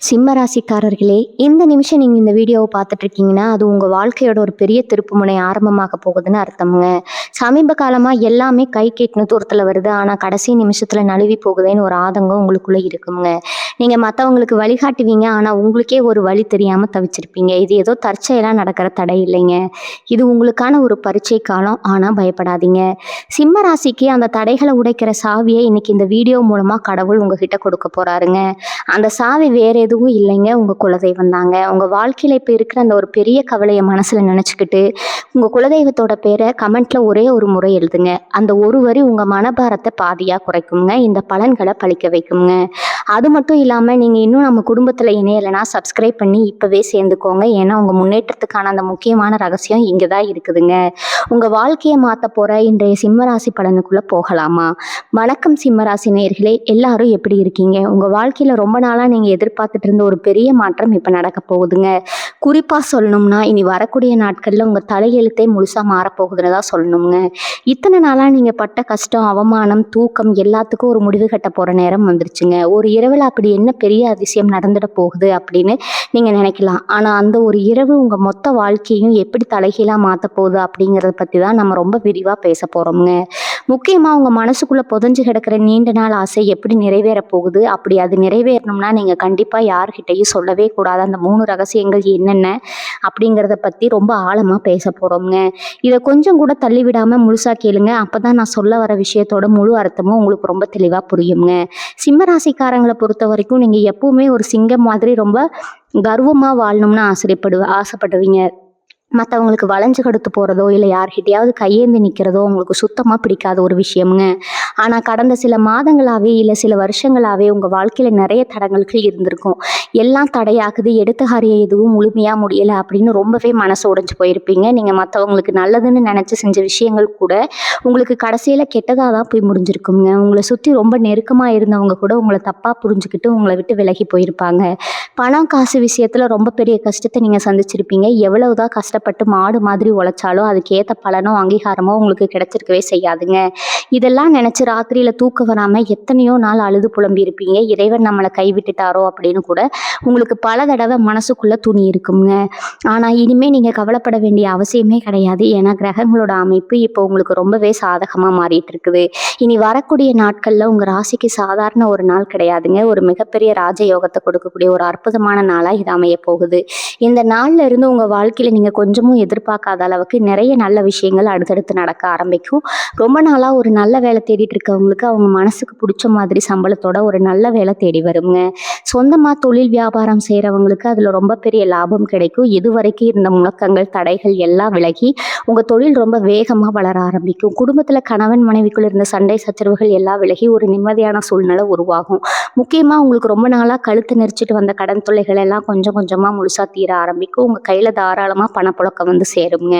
சிம்ம ராசிக்காரர்களே, இந்த நிமிஷம் நீங்கள் இந்த வீடியோவை பார்த்துட்டு இருக்கீங்கன்னா அது உங்கள் வாழ்க்கையோட ஒரு பெரிய திருப்புமுனை ஆரம்பமாக போகுதுன்னு அர்த்தமுங்க. சமீப காலமாக எல்லாமே கை கெட்டின தூரத்தில் வருது, ஆனால் கடைசி நிமிஷத்தில் நழுவி போகுதுன்னு ஒரு ஆதங்கம் உங்களுக்குள்ளே இருக்குங்க. நீங்கள் மற்றவங்களுக்கு வழிகாட்டுவீங்க, ஆனால் உங்களுக்கே ஒரு வழி தெரியாமல் தவிச்சிருப்பீங்க. இது ஏதோ தற்செயலாக நடக்கிற தடை இல்லைங்க, இது உங்களுக்கான ஒரு பரீட்சை காலம். ஆனால் பயப்படாதீங்க. சிம்ம ராசிக்கு அந்த தடைகளை உடைக்கிற சாவியை இன்னைக்கு இந்த வீடியோ மூலமாக கடவுள் உங்ககிட்ட கொடுக்க போகிறாருங்க. அந்த சாவி வேற எதுவும் இல்லைங்க, உங்கள் குலதெய்வம் தாங்க. உங்கள் வாழ்க்கையில் இப்போ இருக்கிற அந்த ஒரு பெரிய கவலையை மனசில் நினச்சிக்கிட்டு உங்கள் குலதெய்வத்தோட பேரை கமெண்ட்டில் ஒரே ஒரு முறை எழுதுங்க. அந்த ஒரு வரி உங்கள் மனபாரத்தை பாதியாக குறைக்குங்க, இந்த பலன்களை பழிக்க வைக்குங்க. அது மட்டும் இல்லாமல் நீங்கள் இன்னும் நம்ம குடும்பத்தில் இணையலைன்னா சப்ஸ்கிரைப் பண்ணி இப்போவே சேர்ந்துக்கோங்க. ஏன்னா உங்கள் முன்னேற்றத்துக்கான அந்த முக்கியமான ரகசியம் இங்கே தான் இருக்குதுங்க. உங்கள் வாழ்க்கையை மாற்ற போகிற இன்றைய சிம்மராசி பலனுக்குள்ளே போகலாமா? வணக்கம் சிம்மராசி நேயர்களே, எல்லாரும் எப்படி இருக்கீங்க? உங்கள் வாழ்க்கையில் ரொம்ப நாளாக நீங்கள் எதிர்பார்த்துட்டு இருந்த ஒரு பெரிய மாற்றம் இப்போ நடக்க போகுதுங்க. குறிப்பாக சொல்லணும்னா இனி வரக்கூடிய நாட்களில் உங்கள் தலையெழுத்தே முழுசாக மாறப்போகுதுன்னு தான் சொல்லணுங்க. இத்தனை நாளாக நீங்கள் பட்ட கஷ்டம், அவமானம், தூக்கம் எல்லாத்துக்கும் ஒரு முடிவு கட்ட போகிற நேரம் வந்துருச்சுங்க. ஒரு இரவில் அப்படி என்ன பெரிய அதிசயம் நடந்துட போகுது அப்படின்னு நீங்கள் நினைக்கலாம். ஆனால் அந்த ஒரு இரவு உங்கள் மொத்த வாழ்க்கையும் எப்படி தலைகீழாக மாற்ற போகுது அப்படிங்கிறத பற்றி தான் நம்ம ரொம்ப விரிவாக பேச போகிறோம்ங்க. முக்கியமாக உங்கள் மனசுக்குள்ளே புதஞ்சு கிடக்கிற நீண்ட நாள் ஆசை எப்படி நிறைவேற போகுது, அப்படி அது நிறைவேறணும்னா நீங்கள் கண்டிப்பாக யார்கிட்டையும் சொல்லவே கூடாது அந்த 3 ரகசியங்கள் என்னென்ன அப்படிங்கிறத பற்றி ரொம்ப ஆழமாக பேச போகிறோம்ங்க. இதை கொஞ்சம் கூட தள்ளி விடாமல் முழுசாக கேளுங்க. அப்போ தான் நான் சொல்ல வர விஷயத்தோட முழு அர்த்தமும் உங்களுக்கு ரொம்ப தெளிவாக புரியுங்க. சிம்மராசிக்காரங்களை பொறுத்த வரைக்கும் நீங்கள் எப்பவுமே ஒரு சிங்கம் மாதிரி ரொம்ப கர்வமாக வாழணும்னு ஆசைப்படுவீங்க. மற்றவங்களுக்கு வளைஞ்சு கடுத்து போகிறதோ இல்லை யார்கிட்டையாவது கையேந்து நிற்கிறதோ உங்களுக்கு சுத்தமாக பிடிக்காத ஒரு விஷயம்ங்க. ஆனால் கடந்த சில மாதங்களாகவே இல்லை சில வருஷங்களாகவே உங்கள் வாழ்க்கையில் நிறைய தடங்கல்கள் இருந்திருக்கும். எல்லாம் தடையாகுது, எடுத்த காரியம் எதுவும் முழுமையாக முடியலை அப்படின்னு ரொம்பவே மனசு உடைஞ்சு போயிருப்பீங்க. நீங்கள் மற்றவங்களுக்கு நல்லதுன்னு நினச்சி செஞ்ச விஷயங்கள் கூட உங்களுக்கு கடைசியில் கெட்டதாக தான் போய் முடிஞ்சிருக்குங்க. உங்களை சுற்றி ரொம்ப நெருக்கமாக இருந்தவங்க கூட உங்களை தப்பாக புரிஞ்சுக்கிட்டு உங்களை விட்டு விலகி போயிருப்பாங்க. பணம் காசு விஷயத்தில் ரொம்ப பெரிய கஷ்டத்தை நீங்கள் சந்திச்சிருப்பீங்க. எவ்வளவுதான் கஷ்டப்பட்டு மாடு மாதிரி உழைச்சாலும் அதுக்கேற்ற பலனோ அங்கீகாரமோ உங்களுக்கு கிடைச்சிருக்கவே செய்யாதுங்க. இதெல்லாம் நினச்சி ராத்திரியில் தூக்கம் வராமல் எத்தனையோ நாள் அழுது புலம்பி இருப்பீங்க. இறைவன் நம்மளை கைவிட்டுட்டாரோ அப்படின்னு கூட உங்களுக்கு பல தடவை மனசுக்குள்ளே துணி இருக்குங்க. ஆனால் இனிமேல் நீங்கள் கவலைப்பட வேண்டிய அவசியமே கிடையாது. ஏன்னா கிரகங்களோட அமைப்பு இப்போ உங்களுக்கு ரொம்பவே சாதகமாக மாறிட்டு இருக்குது. இனி வரக்கூடிய நாட்களில் உங்கள் ராசிக்கு சாதாரண ஒரு நாள் கிடையாதுங்க, ஒரு மிகப்பெரிய ராஜயோகத்தை கொடுக்கக்கூடிய ஒரு அற்புதமான நாளாக இது அமைய போகுது. இந்த நாளில் இருந்து உங்கள் வாழ்க்கையில் நீங்கள் கொஞ்சமும் எதிர்பார்க்காத அளவுக்கு நிறைய நல்ல விஷயங்கள் அடுத்தடுத்து நடக்க ஆரம்பிக்கும். ரொம்ப நாளாக ஒரு நல்ல வேலை தேடிட்டு இருக்கவங்களுக்கு அவங்க மனசுக்கு பிடிச்ச மாதிரி சம்பளத்தோட ஒரு நல்ல வேலை தேடி வருங்க. சொந்தமாக தொழில் வியாபாரம் செய்கிறவங்களுக்கு அதில் ரொம்ப பெரிய லாபம் கிடைக்கும். இதுவரைக்கும் இருந்த முழக்கங்கள், தடைகள் எல்லாம் விலகி உங்கள் தொழில் ரொம்ப வேகமாக வளர ஆரம்பிக்கும். குடும்பத்தில் கணவன் மனைவிக்குள்ள இருந்த சண்டை சச்சரவுகள் எல்லாம் விலகி ஒரு நிம்மதியான சூழ்நிலை உருவாகும். முக்கியமாக உங்களுக்கு ரொம்ப நாளாக கழுத்து நெரிச்சிட்டு வந்த கடன் தொல்லைகள் எல்லாம் கொஞ்சம் கொஞ்சமாக முழுசாக தீர ஆரம்பிக்கும். உங்கள் கையில் தாராளமாக பணப்புழக்கம் வந்து சேருங்க.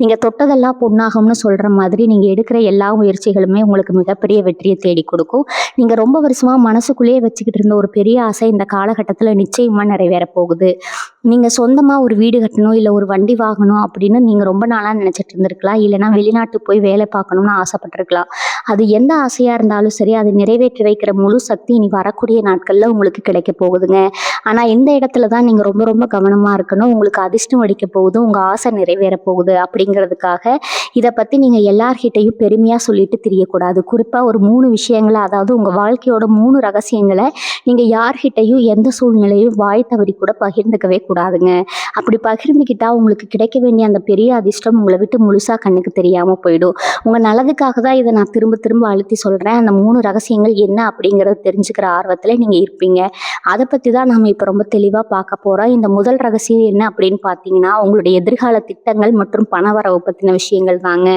நீங்கள் தொட்டதெல்லாம் பொன்னாகும்னு சொல்கிற மாதிரி நீங்கள் எடுக்கிற எல்லா முயற்சிகளுமே உங்களுக்கு மிகப்பெரிய வெற்றியை தேடி கொடுக்கும். நீங்கள் ரொம்ப வருஷமாக மனசுக்குள்ளேயே வச்சுக்கிட்டு இருந்த ஒரு பெரிய ஆசை இந்த காலகட்டத்தில் நிச்சயமாக நிறைவேற போகுது. நீங்கள் சொந்தமாக ஒரு வீடு கட்டணும், இல்லை ஒரு வண்டி வாங்கணும் அப்படின்னு நீங்கள் ரொம்ப நாளாக நினச்சிட்டு இருந்திருக்கலாம். இல்லைனா வெளிநாட்டுக்கு போய் வேலை பார்க்கணும்னு ஆசைப்பட்டிருக்கலாம். அது எந்த ஆசையாக இருந்தாலும் சரி, அதை நிறைவேற்றி வைக்கிற முழு சக்தி இனி வரக்கூடிய நாட்களில் உங்களுக்கு கிடைக்க போகுதுங்க. ஆனால் இந்த இடத்துல தான் நீங்கள் ரொம்ப ரொம்ப கவனமாக இருக்கணும். உங்களுக்கு அதிர்ஷ்டம் அடிக்க போகுது, உங்கள் ஆசை நிறைவேற போகுது அப்படிங்கிறதுக்காக இதை பற்றி நீங்கள் எல்லார்கிட்டையும் பெருமையாக சொல்லிட்டு தெரியக்கூடாது. குறிப்பாக ஒரு 3 விஷயங்களை, அதாவது உங்கள் வாழ்க்கையோட 3 ரகசியங்களை நீங்கள் யார்கிட்டையும் எந்த சூழ்நிலையும் வாய் தவறி கூட பகிர்ந்துக்கவே கூடாதுங்க. அப்படி பகிர்ந்துக்கிட்டால் உங்களுக்கு கிடைக்க வேண்டிய அந்த பெரிய அதிர்ஷ்டம் உங்களை விட்டு முழுசாக கண்ணுக்கு தெரியாமல் போயிடும். உங்கள் நல்லதுக்காக தான் இதை நான் திரும்ப திரும்ப அழுத்தி சொல்கிறேன். அந்த 3 ரகசியங்கள் என்ன அப்படிங்கிறத தெரிஞ்சுக்கிற ஆர்வத்தில் நீங்கள் இருப்பீங்க. அதை பற்றி தான் நம்ம இப்போ ரொம்ப தெளிவாக பார்க்க போகிறோம். இந்த முதல் ரகசியம் என்ன அப்படின்னு பார்த்தீங்கன்னா, உங்களுடைய எதிர்கால திட்டங்கள் மற்றும் பண வரவு பற்றின விஷயங்கள் தாங்க.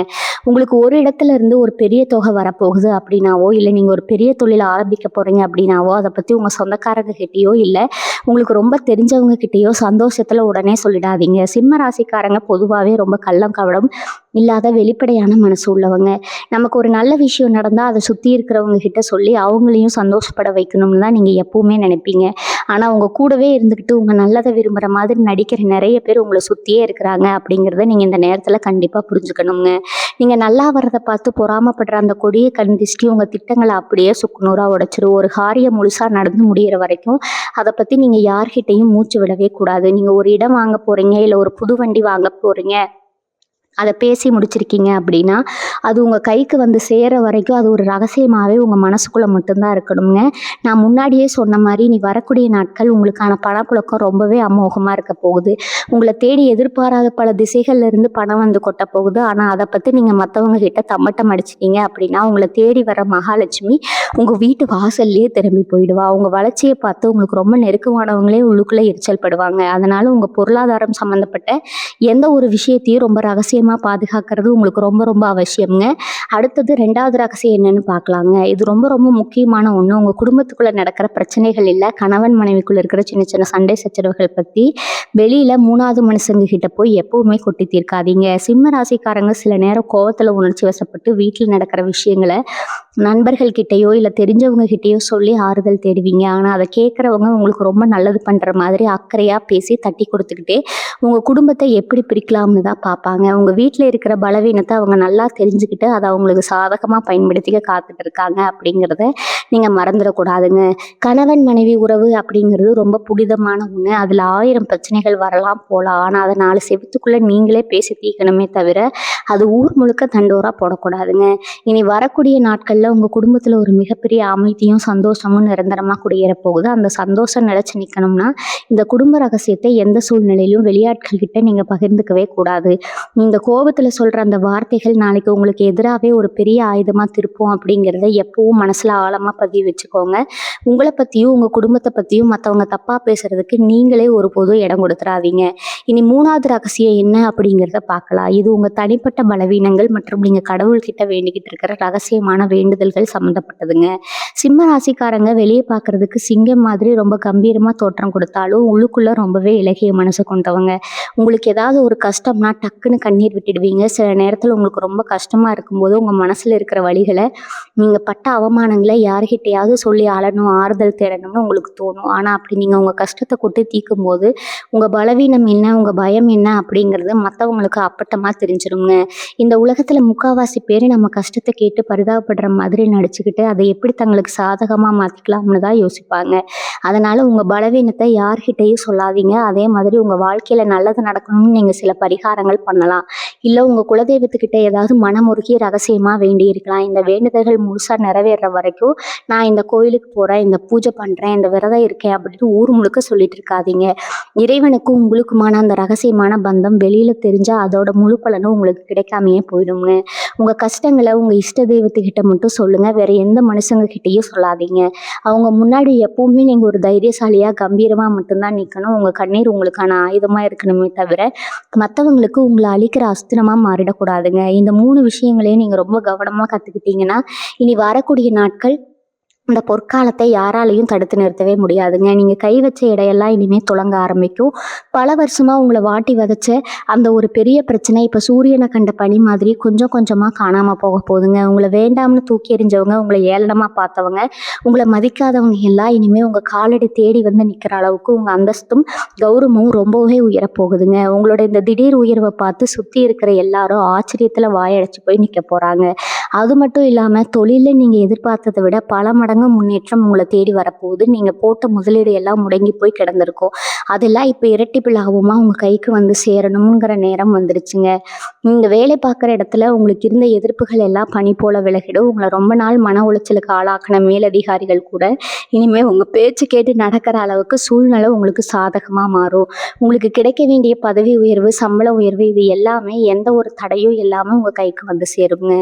உங்களுக்கு ஒரு இடத்துல இருந்து ஒரு பெரிய தொகை வரப்போகுது அப்படின்னாவோ, இல்லை நீங்கள் ஒரு பெரிய தொழில் ஆரம்பிக்க போகிறீங்க அப்படின்னாவோ, அதை பற்றி உங்கள் சொந்தக்காரங்க கிட்டேயோ இல்லை உங்களுக்கு ரொம்ப தெரிஞ்சவங்க கிட்டேயோ சந்தோஷத்தில் உடனே சொல்லிடாதீங்க. சிம்ம ராசிக்காரங்க பொதுவாகவே ரொம்ப கள்ளம் கவடம் இல்லாத வெளிப்படையான மனசு உள்ளவங்க. நமக்கு ஒரு நல்ல விஷயம் நடந்தா அத சுத்தி இருக்கிறவங்க கிட்ட சொல்லி அவங்களையும் சந்தோஷப்பட வைக்கணும்னு தான் நீங்க எப்பவுமே நினைப்பீங்க. ஆனா உங்க கூடவே இருந்துகிட்டு உங்க நல்லத விரும்புற மாதிரி நடிக்கிற நெறைய பேர் உங்கள சுத்தியே இருக்கிறாங்க அப்படிங்கிறத நீங்க இந்த நேரத்துல கண்டிப்பா புரிஞ்சுக்கணுங்க. நீங்க நல்லா வர்றத பார்த்து பொறாமப்படுற அந்த கொடிய கண் திஷ்டி உங்க திட்டங்கள அப்படியே சுக்குநூறா உடைச்சிரும். ஒரு காரியம் முழுசா நடந்து முடியிற வரைக்கும் அத பத்தி நீங்க யார்கிட்டயும் மூச்சு விடவே கூடாது. நீங்க ஒரு இடம் வாங்க போறீங்க, இல்ல ஒரு புது வண்டி வாங்க போறீங்க. அத பேசி முடிச்சிருக்கீங்க அப்படின்னா, அது உங்க கைக்கு வந்து சேர வரைக்கும் அது ஒரு ரகசியமாவே உங்க மனசுக்குள்ள மட்டும் தான் இருக்கணும்ங்க. நான் முன்னாடியே சொன்ன மாரி இனி வரக்கூடிய நாட்கள் உங்களுக்கான பணப்புழக்கம் ரொம்பவே அமோகமா இருக்க போகுது. உங்கள தேடி எதிர்பாராத பல திசைகள்ல இருந்து பணம் வந்து கொட்டப் போகுது. ஆனா அத பத்தி நீங்க மத்தவங்க கிட்ட தம்மட்டம் அடிச்சிட்டீங்க அப்படின்னா, உங்கள தேடி வர மகாலட்சுமி உங்க வீட்டு வாசல்லயே திரும்பி போயிடுவா. உங்க வளர்ச்சிய பார்த்து உங்களுக்கு ரொம்ப நெருக்கமானவங்களே உள்ளுக்குள்ள எரிச்சல் படுவாங்க. அதனால உங்க பொருளாதாரம் சம்மந்தப்பட்ட எந்த ஒரு விஷயத்தையும் ரொம்ப ரகசியமா பாதுகாக்கிறது உங்களுக்கு ரொம்ப ரொம்ப அவசியம்ங்க. அடுத்தது 2வது ரகசியம் என்னன்னு பார்க்கலாங்க. இது ரொம்ப ரொம்ப முக்கியமான ஒண்ணு. உங்க குடும்பத்துக்குள்ள நடக்கிற பிரச்சனைகள் இல்ல, கணவன் மனைவிக்குள்ள இருக்கிற சின்ன சின்ன சண்டை சச்சரவுகள் பத்தி வெளியில 3வது மனுஷங்க கிட்ட போய் எப்பவுமே கொட்டி தீர்க்காதீங்க. சிம்ம ராசிக்காரங்க சில நேரம் கோவத்துல உணர்ச்சி வசப்பட்டு வீட்ல நடக்கிற விஷயங்கள நண்பர்கள் கிட்டயோ இல்ல தெரிஞ்சவங்க கிட்டயோ சொல்லி ஆறுதல் தேடுவீங்க. ஆனா அத கேட்கறவங்க உங்களுக்கு ரொம்ப நல்லது பண்ற மாதிரி அக்கறையா பேசி தட்டி கொடுத்துக்கிட்டே உங்க குடும்பத்தை எப்படி பிரிக்கலாம்னு தான் பார்ப்பாங்க. உங்க வீட்ல இருக்கிற பலவீனத்தை அவங்க நல்லா தெரிஞ்சுக்கிட்டு அதை அவங்களுக்கு சாதகமா பயன்படுத்திக்க காத்துட்டு இருக்காங்க அப்படிங்கிறத நீங்க மறந்துடக்கூடாதுங்க. கணவன் மனைவி உறவு அப்படிங்கிறது ரொம்ப புனிதமான ஒண்ணு. அதுல 1000 பிரச்சனைகள் வரலாம் போலாம். ஆனா அதை 4 செவுத்துக்குள்ள நீங்களே பேசி தீர்க்கணுமே தவிர அது ஊர் முழுக்க தண்டோரா போடக்கூடாதுங்க. இனி வரக்கூடிய நாட்கள்ல உங்க குடும்பத்துல ஒரு மிகப்பெரிய அமைதியும் சந்தோஷமும் நிரந்தரமா குடியேற போகுது. அந்த சந்தோஷம் நிலைச்சு நிக்கணும்னா இந்த குடும்ப ரகசியத்தை எந்த சூழ்நிலையிலும் வெளியாட்கள் கிட்ட நீங்க பகிர்ந்துக்கவே கூடாது. நீங்க கோபத்துல சொல்ற அந்த வார்த்தைகள் நாளைக்கு உங்களுக்கு எதிராவே ஒரு பெரிய ஆயுதமா திருப்பும் அப்படிங்கிறத எப்பவும் மனசுல ஆழமா பதிய வச்சுக்கோங்க. உங்களை பத்தியும் உங்க குடும்பத்தை பத்தியும் மத்தவங்க தப்பா பேசுறதுக்கு நீங்களே ஒருபோதும் இடம் கொடுத்துறாதீங்க. இனி 3வது ரகசியம் என்ன அப்படிங்கிறத பார்க்கலாம். இது உங்க தனிப்பட்ட பலவீனங்கள் மற்றும் நீங்க கடவுள்கிட்ட வேண்டிக்கிட்டு இருக்கிற ரகசியமான வேண்டுதல்கள் சம்மந்தப்பட்டதுங்க. சிம்ம ராசிக்காரங்க வெளியே பார்க்கறதுக்கு சிங்கம் மாதிரி ரொம்ப கம்பீரமா தோற்றம் கொடுத்தாலும் உள்ளுக்குள்ள ரொம்பவே இலகிய மனசு கொண்டவங்க. உங்களுக்கு ஏதாவது ஒரு கஷ்டம்னா டக்குன்னு கண்ணீர் விட்டுடுவீங்க. சில நேரத்தில் உங்களுக்கு ரொம்ப கஷ்டமா இருக்கும்போது உங்க மனசுல இருக்கிற வலிகளை நீங்க பட்ட அவமானங்களை யார்கிட்டயாவது சொல்லி அழணும், ஆறுதல் தேடணும்னு உங்களுக்கு தோணும். ஆனா அப்படி நீங்க உங்க கஷ்டத்தை கொட்டி தீர்க்கும் போது உங்க பலவீனம் என்ன, உங்க பயம் என்ன அப்படிங்கிறது மற்றவங்களுக்கு அப்பட்டமா தெரிஞ்சிருங்க. இந்த உலகத்துல முக்காவாசி பேர் நம்ம கஷ்டத்தை கேட்டு பரிதாபப்படுற மாதிரி நடிச்சுக்கிட்டு அதை எப்படி தங்களுக்கு சாதகமா மாத்திக்கலாம்னு தான் யோசிப்பாங்க. அதனால உங்க பலவீனத்தை யார்கிட்டயும் சொல்லாதீங்க. அதே மாதிரி உங்க வாழ்க்கையில நல்லது நடக்கணும்னு நீங்க சில பரிகாரங்கள் பண்ணலாம். இல்ல உங்க குலதெய்வத்துக்கிட்ட ஏதாவது மனமுருகி ரகசியமா வேண்டி இருக்கலாம். இந்த வேண்டுதல்கள் முழுசா நிறைவேற வரைக்கும் நான் இந்த கோயிலுக்கு போறேன், இந்த பூஜை பண்றேன், இந்த விரதம் இருக்கேன் அப்படின்னு ஊர் முழுக்க சொல்லிட்டு இருக்காதீங்க. இறைவனுக்கும் உங்களுக்குமான அந்த ரகசியமான பந்தம் வெளியில தெரிஞ்சா அதோட முழு பலனும் உங்களுக்கு கிடைக்காமையே போயிடுங்க. உங்க கஷ்டங்களை உங்க இஷ்ட தெய்வத்துக்கிட்ட மட்டும் சொல்லுங்க. வேற எந்த மனுஷங்க கிட்டயும் சொல்லாதீங்க. அவங்க முன்னாடி எப்பவுமே நீங்க ஒரு தைரியசாலியா கம்பீரமா மட்டும்தான் நிக்கணும். உங்க கண்ணீர் உங்களுக்கான ஆயுதமா இருக்கணுமே தவிர மற்றவங்களுக்கு உங்களை அழிக்கிற அஸ்திரமா மாறிடக்கூடாதுங்க. இந்த 3 விஷயங்களையும் நீங்க ரொம்ப கவனமா கத்துக்கிட்டீங்கன்னா இனி வரக்கூடிய நாட்கள் இந்த பொற்காலத்தை யாராலையும் தடுத்து நிறுத்தவே முடியாதுங்க. நீங்க கை வச்ச இடையெல்லாம் இனிமே துலங்க ஆரம்பிக்கும். பல வருஷமா உங்களை வாட்டி வதச்ச அந்த ஒரு பெரிய பிரச்சனை இப்ப சூரியனை கண்ட பனி மாதிரி கொஞ்சம் கொஞ்சமா காணாம போக போகுதுங்க. உங்களை வேண்டாம்னு தூக்கி எறிஞ்சவங்க, உங்களை ஏளனமா பார்த்தவங்க, உங்களை மதிக்காதவங்க எல்லாம் இனிமே உங்க காலடி தேடி வந்து நிக்கிற அளவுக்கு உங்க அந்தஸ்தும் கௌரவமும் ரொம்பவே உயரப்போகுதுங்க. உங்களோட இந்த திடீர் உயர்வை பார்த்து சுத்தி இருக்கிற எல்லாரும் ஆச்சரியத்துல வாயடைச்சு போய் நிக்க போறாங்க. அது மட்டும் இல்லாம தொழில நீங்க எதிர்பார்த்ததை விட பல மடங்கு முன்னேற்றம் உங்களை தேடி வரப்போகுது. நீங்க போட்ட முதலீடு எல்லாம் முடங்கி போய் கிடந்திருக்கும். அதெல்லாம் இப்ப இரட்டிப்பு லாபமா உங்க கைக்கு வந்து சேரணுங்கிற நேரம் வந்துருச்சுங்க. நீங்க வேலை பார்க்குற இடத்துல உங்களுக்கு இருந்த எதிர்ப்புகள் எல்லாம் பனி போல விலகிடும். உங்களை ரொம்ப நாள் மன உளைச்சலுக்கு ஆளாக்கின மேலதிகாரிகள் கூட இனிமே உங்க பேச்சு கேட்டு நடக்கிற அளவுக்கு சூழ்நிலை உங்களுக்கு சாதகமா மாறும். உங்களுக்கு கிடைக்க வேண்டிய பதவி உயர்வு, சம்பள உயர்வு இது எல்லாமே எந்த ஒரு தடையும் இல்லாம உங்க கைக்கு வந்து சேருங்க.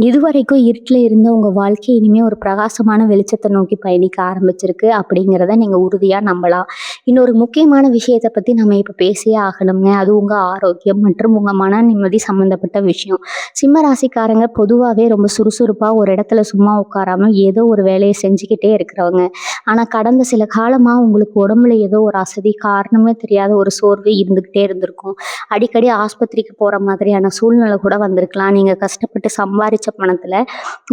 இதுவரைக்கும் இருட்டில் இருந்த உங்க வாழ்க்கை இனிமே ஒரு பிரகாசமான வெளிச்சத்தை நோக்கி பயணிக்க ஆரம்பிச்சிருக்கு அப்படிங்கிறத நீங்க உறுதியா நம்பலாம். இன்னொரு முக்கியமான விஷயத்தை பற்றி நம்ம இப்போ பேசியே ஆகணுங்க. அது உங்கள் ஆரோக்கியம் மற்றும் உங்கள் மன நிம்மதி சம்மந்தப்பட்ட விஷயம். சிம்ம ராசிக்காரங்க பொதுவாகவே ரொம்ப சுறுசுறுப்பாக ஒரு இடத்துல சும்மா உட்காராம ஏதோ ஒரு வேலையை செஞ்சுக்கிட்டே இருக்கிறவங்க. ஆனால் கடந்த சில காலமாக உங்களுக்கு உடம்புல ஏதோ ஒரு அசதி, காரணமே தெரியாத ஒரு சோர்வு இருந்துக்கிட்டே இருந்திருக்கும். அடிக்கடி ஆஸ்பத்திரிக்கு போகிற மாதிரியான சூழ்நிலை கூட வந்திருக்கலாம். நீங்கள் கஷ்டப்பட்டு சம்பாதிச்ச பணத்தில்